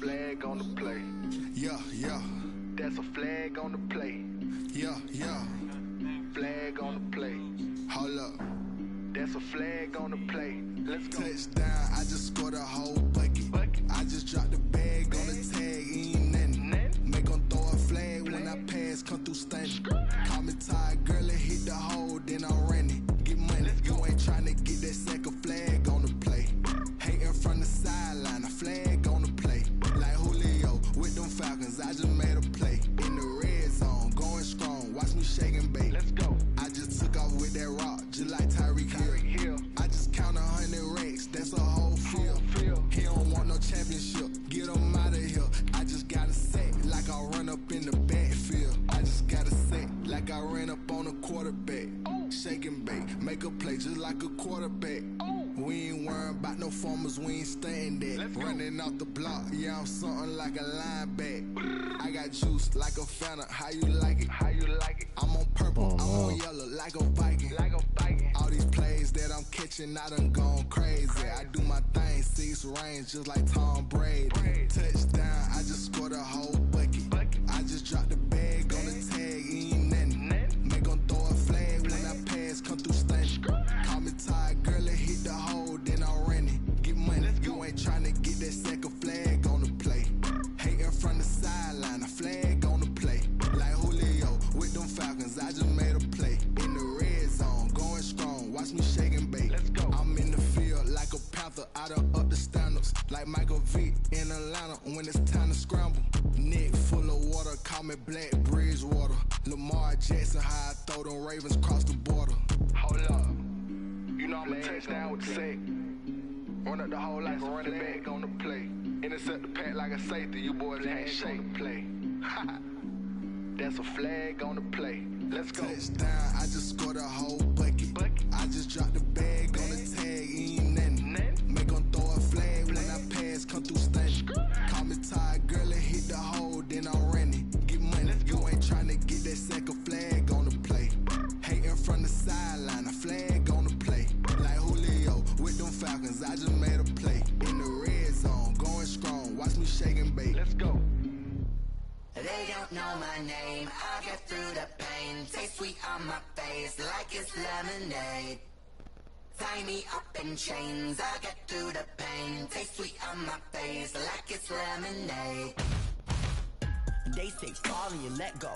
Flag on the play. Yeah, yeah. That's a flag on the play. Yeah, yeah. Flag on the play. Hold up. That's a flag on the play. Let's go. Touchdown. I just scored a whole bucket. I just dropped the bag on the tag. Ain't nothing. Make 'em throw a flag when I pass. Come through stunning. Call me tired, girl, and hit the hole. Then I'm running. Get money. You ain't trying to get that second flag on the play. Hating from the sideline. A flag on the play. Like Julio with them Falcons. I just made a play. In the red zone. Going strong. Watch me shake and bake. Let's go. I just took off with that rock. Just like Tyreek Hill. I just count 100 racks. That's a whole field. He don't want no championship. Get him out of here. I just gotta say like I run up in the backfield. I just gotta say like I ran up on a quarterback. Shake and bake. Make a play just like a quarterback. We ain't worrying about no formers, we ain't staying there. Running off the block, yeah, I'm something like a lineback. I got juice like a Fanta, how you like it? How you like it? I'm on purple, I'm on yellow like a Viking. All these plays that I'm catching, I done gone crazy. I do my thing, 6 range just like Tom Brady. Touchdown, I just scored a whole bucket. I just dropped the bag on the tag, ain't nothing. Make 'em throw a flag when I pass, come through stunning. Call me tired, girl, and hit the hole, then I'm running. Get money, you ain't trying to get that second flag on the play. Hating from the sideline, a flag on the play. Like Julio with them Falcons, I just made a play. In the red zone, going strong, watch me shake and bake. Let's go. I'm in the field like a Panther, I done up the standards. Like Michael Vick in Atlanta when it's time to scramble. Neck full of water, call me Black Bridgewater. Lamar Jackson, how I throw them Ravens across the border. Hold up. You know I'm a touchdown with the sack. Run up the whole like a running back on the play. Intercept the pack like a safety. You boys can't shake the play. That's a flag on the play. Let's go. Touchdown. I just scored a whole bucket. I just dropped the bag on the tag. Ain't nothing. Make 'em throw a flag when I pass. Come through stunning. Call me tired, girl, and hit the hole. Then I'm running. Get money. You ain't trying to get that second flag on the play. Hating from the sideline. A flag on the play. Like Julio with them Falcons. I just made a play. In the red zone. Going strong. Watch me shake and bake. Let's go. They don't know my name, I get through the pain. Taste sweet on my face like it's lemonade. Tie me up in chains, I get through the pain. Taste sweet on my face like it's lemonade. They say fall and you let go,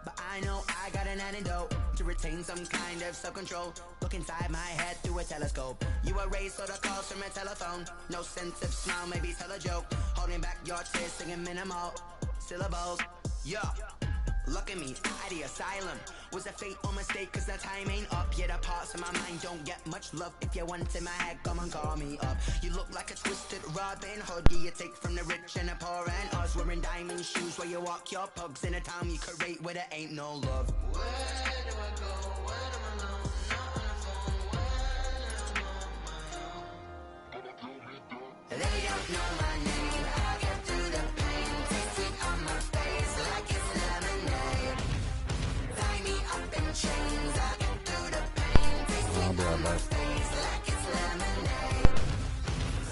but I know I got an antidote to retain some kind of self-control. Look inside my head through a telescope. You erase all the calls from a telephone. No sense of smile, maybe tell a joke. Holding back your tears, singing minimal syllables. Yeah, look at me, at the asylum. Was a fate or mistake, cause the time ain't up. Yeah, the parts of my mind don't get much love. If you want in my head, come and call me up. You look like a twisted Robin Hood. Yeah, you take from the rich and the poor and us. Wearing diamond shoes where you walk your pugs. In a town you create where there ain't no love. Where do I go? When I'm alone? Not on the phone. When I'm on my own. They don't know my name. I get through the pain. Taste sweet on my face like it's lemonade. Tie me up in chains. I get through the pain. Taste sweet on my face like it's lemonade.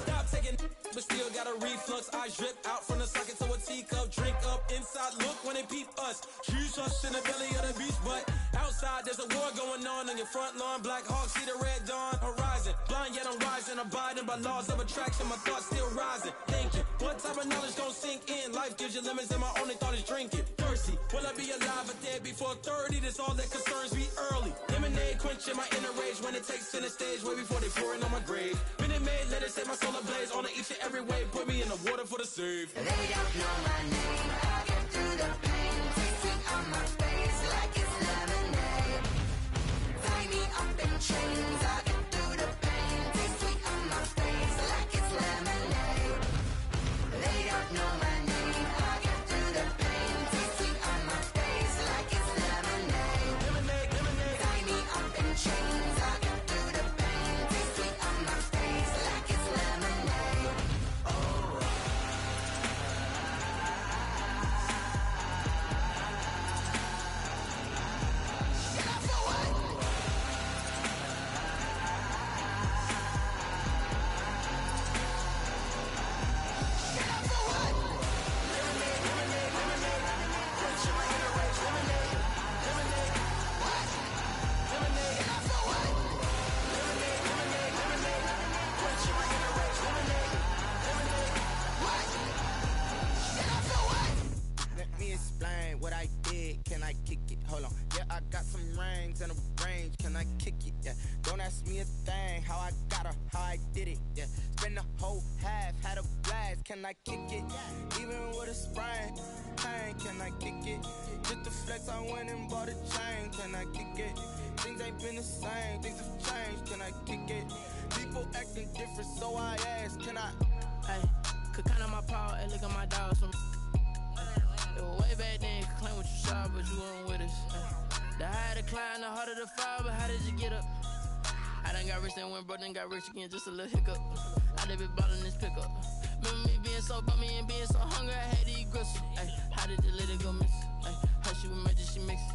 Stop taking, but still got a reflux. Eyes drip out from the socket to a teacup. Drink up inside, look when they peep us. Choose us in the belly of the beast, but outside there's a war going on your front lawn. Black Hawk, see the red dawn horizon. Blind yet I'm rising, abiding by laws of attraction. My thoughts still rising, thinking what type of knowledge gon' sink in? Life gives you limits and my only thought is drinking. Thirsty, will I be alive or dead before 30? That's all that concerns me early. Lemonade quenching my inner rage when it takes center stage way before they pouring on my grave. Been in lemonade, let it set my soul ablaze. On each and every way, put me in the water for the save. They don't know my name, I'll get through the pain. Taste sweet on my face like it's lemonade. Tie me up in chains, I'll get through the pain. Taste sweet on my face like it's lemonade. They don't know my name, I'll get through the pain. Taste sweet on my face like it's lemonade. Lemonade, lemonade. Tie me up in chains, I'll get through the pain. Taste sweet on my face like it's lemonade. Let me explain what I did. Can I kick it? Hold on. Yeah, I got some rings and a range. Can I kick it? Yeah. Don't ask me a thing. How I got her, how I did it. Yeah. Spend the whole half, had a blast. Can I kick it? Even with a sprain. Pain, can I kick it? Just the flex, I went and bought a chain. Can I kick it? Things ain't been the same. Things have changed. Can I kick it? People acting different, so I ask. Can I? Hey, could count on my power and look at my dogs from. It was way back then, could claim what you saw, but you weren't with us. The higher the climb, the harder the fall, but how did you get up? I done got rich and went broke, then got rich again, just a little hiccup. I done been ballin' this pickup. Remember me being so bummy and being so hungry, I had to eat gristle. Ay, how did you let it go miss? Ay, how she was magic, she mixed.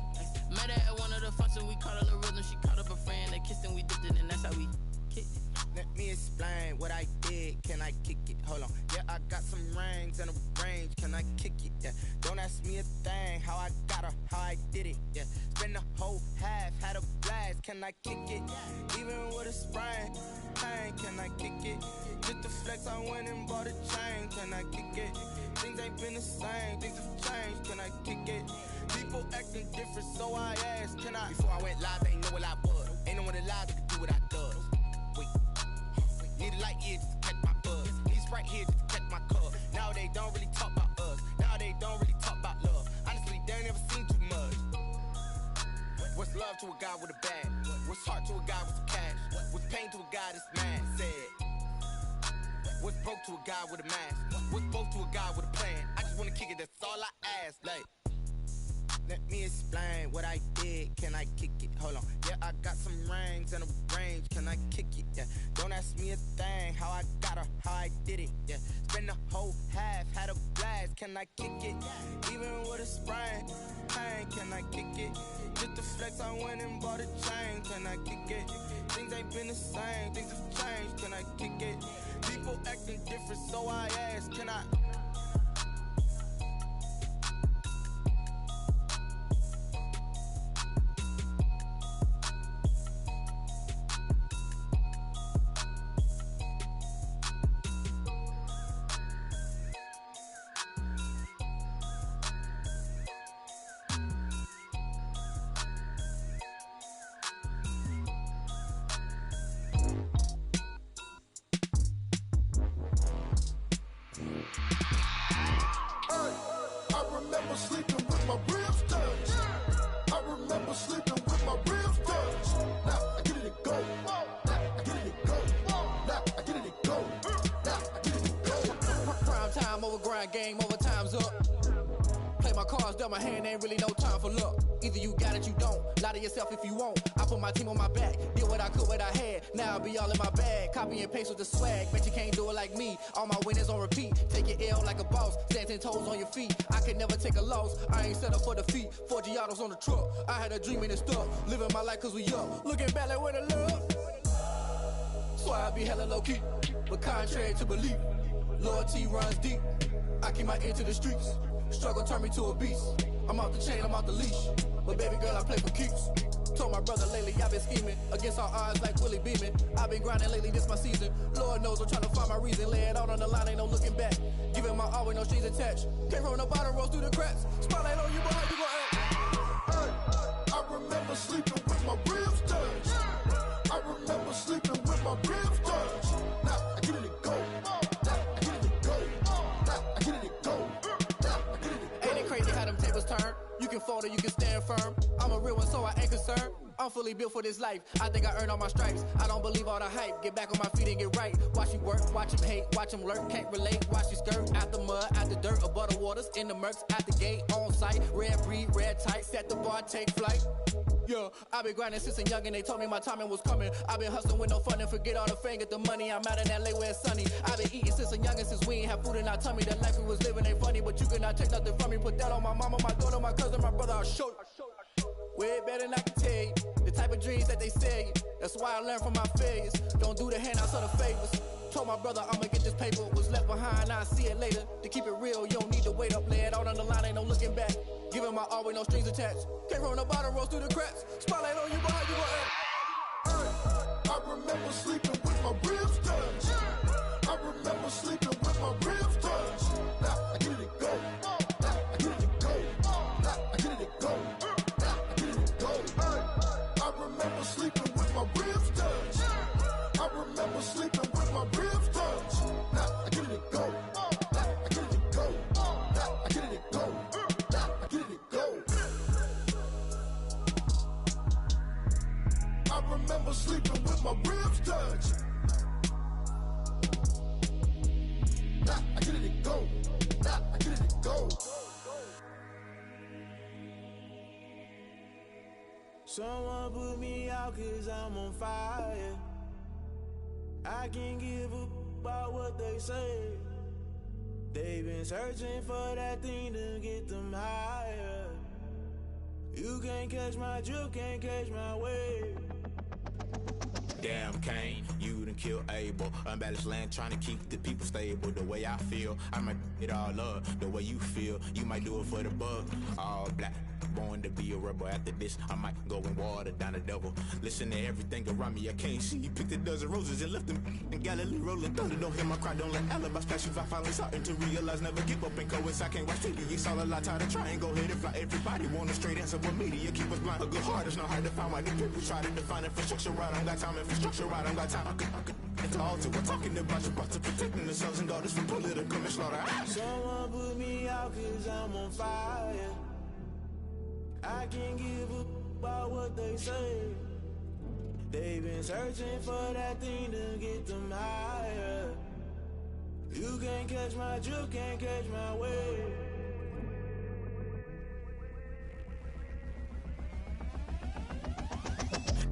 Met her at one of the functions, we caught a little rhythm, she caught up a friend, they kissed and we dipped it, and that's how we kicked it. Let me explain what I did. Can I kick it? Hold on. Yeah, I got some rings and a range. Can I kick it? Yeah. Don't ask me a thing. How I got her, how I did it. Yeah. Spend the whole half, had a blast. Can I kick it? Even with a sprain. Pain, can I kick it? Just the flex, I went and bought a chain. Can I kick it? Things ain't been the same. Things have changed. Can I kick it? People acting different, so I asked. Can I? Before I went live, they ain't know what I was. Ain't no one alive that could do what I does. Wait. Need a light here just to catch my buzz. Need Sprite here just to catch my cup. Now they don't really talk about us. Now they don't really talk about love. Honestly, they ain't never seen too much. What's love to a guy with a bag? What's heart to a guy with some cash? What's pain to a guy that's mad? Said. What's broke to a guy with a mask? What's both to a guy with a plan? I just wanna kick it, that's all I ask. Like, let me explain what I did. Can I kick it? Hold on. Yeah, I got some rings and a range. Can I kick it? Yeah. Don't ask me a thing. How I got her, how I did it. Yeah. Spend the whole half, had a blast. Can I kick it? Even with a sprain. Pain, can I kick it? Just the flex, I went and bought a chain. Can I kick it? Things ain't been the same. Things have changed. Can I kick it? People acting different, so I ask. Can I? Game over, time's up. Play my cards, dealt my hand, ain't really no time for luck. Either you got it, you don't. Lie to yourself if you won't. I put my team on my back, did what I could, what I had. Now I'll be all in my bag. Copy and paste with the swag. Bet you can't do it like me. All my winners on repeat. Take your L like a boss. Stand 10 toes on your feet. I can never take a loss. I ain't set up for defeat. 4 Giottos on the truck. I had a dream and it stuck. Living my life cause we up. Looking back like where the love. So I be hella low key. But contrary to belief, loyalty runs deep. I keep my ear to the streets. Struggle turned me to a beast. I'm off the chain, I'm off the leash. But baby girl, I play for keeps. Told my brother lately, I've been scheming. Against all odds like Willie Beeman. I've been grinding lately, this my season. Lord knows I'm trying to find my reason. Lay it out on the line, ain't no looking back. Giving my all with no strings attached. Came from the bottom, rose through the cracks. Spotlight on you, but how you gon' act? Hey, I remember sleeping with my ribs touched. I remember sleeping with my ribs touched. Now can fold or you can stand firm. I'm a real one, so I ain't concerned. I'm fully built for this life. I think I earned all my stripes. I don't believe all the hype. Get back on my feet and get right. Watch you work, watch him hate, watch him lurk. Can't relate, watch you skirt. Out the mud, out the dirt, above the waters, in the murks, out the gate, on site. Red breed, red tight, set the bar, take flight. Yeah, I been grinding since a young and they told me my timing was coming. I been hustling with no fun and forget all the fame, get the money. I'm out in LA where it's sunny. I been eating since a young and since we ain't have food in our tummy. The life we was living ain't funny, but you cannot take nothing from me. Put that on my mama, my daughter, my cousin, my brother, I'll show you. Way better than I can tell you. The type of dreams that they sell you. That's why I learned from my failures. Don't do the handouts or the favors. Told my brother I'ma get this paper. Was left behind, I'll see it later. To keep it real, you don't need to wait up. Lay it out on the line, ain't no looking back. Giving my all with no strings attached. Came from the bottom, rose through the cracks. Spotlight on you, behind you, I remember sleeping with my ribs touched. I remember sleeping with my ribs touched. Now I get it go. Now I get it go. Now I get it go. Now I get it go. I remember sleeping with my ribs touched. I remember sleeping with my ribs touched. Now I get it go. Now I get it go. Now I get it go. Now I get it go. I remember sleeping with my ribs touched. Now I get it go. Now I get it go. Someone put me out 'cause I'm on fire. I can't give up about what they say. They've been searching for that thing to get them higher. You can't catch my drift, can't catch my wave. Damn, Kane, you done killed Abel. Unbalanced land, trying to keep the people stable. The way I feel, I might it all up. The way you feel, you might do it for the bug. All black, born to be a rebel. After this, I might go and water down the devil. Listen to everything around me, I can't see. Picked a dozen roses and left them in Galilee rolling thunder. Don't hear my cry, don't let alibis pass you. I finally starting to realize, never give up and coincide. I can't watch TV, it's all a lot, tired of trying. Go ahead and fly. Everybody want a straight answer, but media keep us blind. A good heart is not hard to find. Why the people try to define infrastructure right? I don't got time, infrastructure right, I don't got time. I could it's all to we're talking about you, about to protecting the sons and daughters from political manslaughter. Someone put me out 'cause I'm on fire. I can't give up about what they say. They've been searching for that thing to get them higher. You can't catch my drift, can't catch my wave.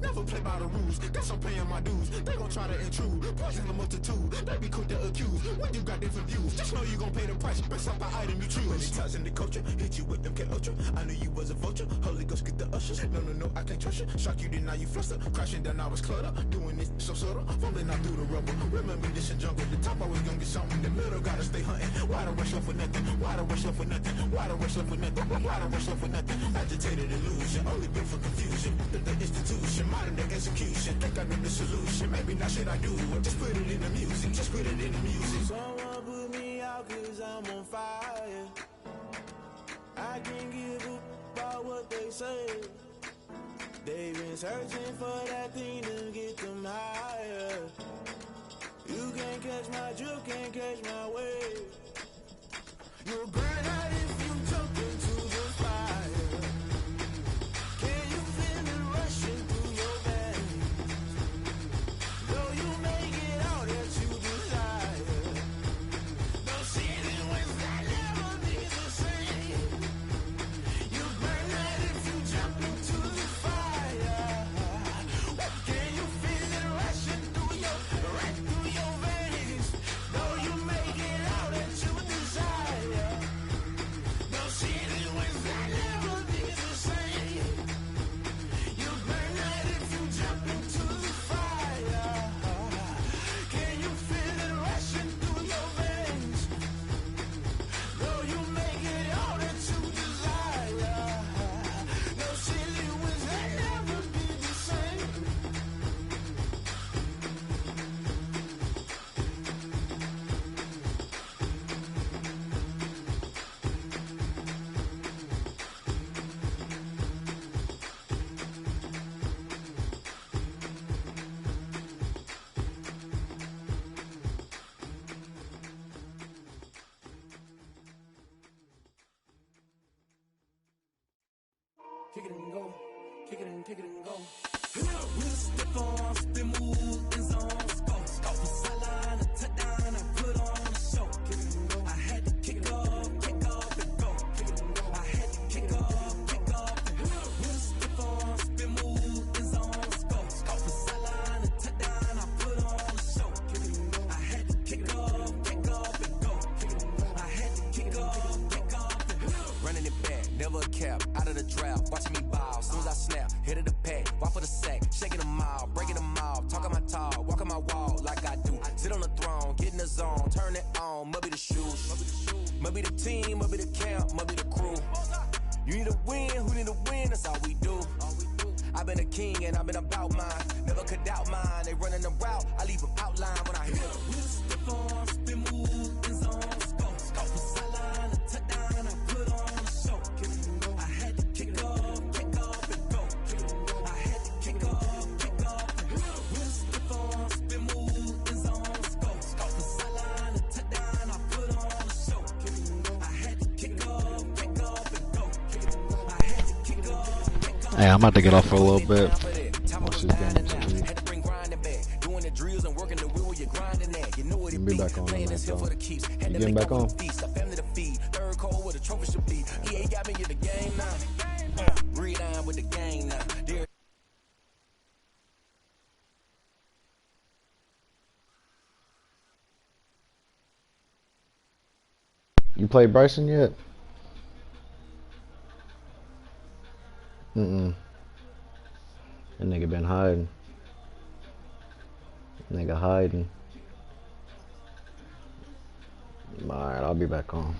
Never play by the rules, guess I'm paying my dues. They gon' try to intrude, poison the multitude. They be quick to accuse, when you got different views. Just know you gon' pay the price, based off the item you choose. Many times in the culture, hit you with MK Ultra. I knew you was a vulture, Holy Ghost get the ushers. No, I can't trust you. Shock you, then now you fluster. Crashing down, I was clutter. Doing this so subtle, fumbling out through the rubble. Remember this in jungle, the top always gonna get something. The middle gotta stay hunting. Why the rush left for nothing? Why the rush left for nothing? Why the rush left for nothing? Why the rush left for nothing? Agitated illusion, only built for confusion. The institution, modern day execution. Think I know the solution. Maybe not shit I do. Just put it in the music. Just put it in the music. Someone put me out 'cause I'm on fire. I can't give up about what they say. They've been searching for that thing to get them higher. You can't catch my drift, can't catch my wave. You'll burn out if you jump into the fire. Can you feel it rushing through your veins? Though you make it out that you desire. No ceiling when that never be the same. You burn out if you jump into the fire. Can you feel it rushing through your veins? Though you make it out that you desire. kick it and go, kick it and go. With a stiff arm, spin move, in zone, scope the sideline, a touchdown, I put on a show. I had to kick off and go. I had to kick off and go. With a stiff arm, spin move, in zone, scope the sideline, a touchdown, I put on a show. I had to kick off and go. I had to kick off and go. Running it back, never a cap, out of the drought, watching me ball. Soon as I snap, hit of the pack, walk for the sack, shaking them all, breaking them off, talking my talk, walking my wall like I do. Sit on the throne, get in the zone, turn it on, must be the shoes, must be the team, must be the camp, must be the crew. You need a win, who need a win, that's all we do. I've been a king and I've been about mine, never could doubt mine. They running the route, I leave them outline when I hit them. With a stiff arm, spin move, in zone, scope the sideline, a touchdown, I put on a show. I had to kick off and go. I had to kick off and go. With a stiff arm, spin move, in zone, scope the sideline, a touchdown, I put on a show. I had to kick off and go. I had to kick off and go. Hey, I'm about to get off for a little bit. Watch this game. I'll be back on tonight, though. You getting back on? You played Bryson yet? That nigga been hiding. Nigga hiding. Alright, I'll be back on.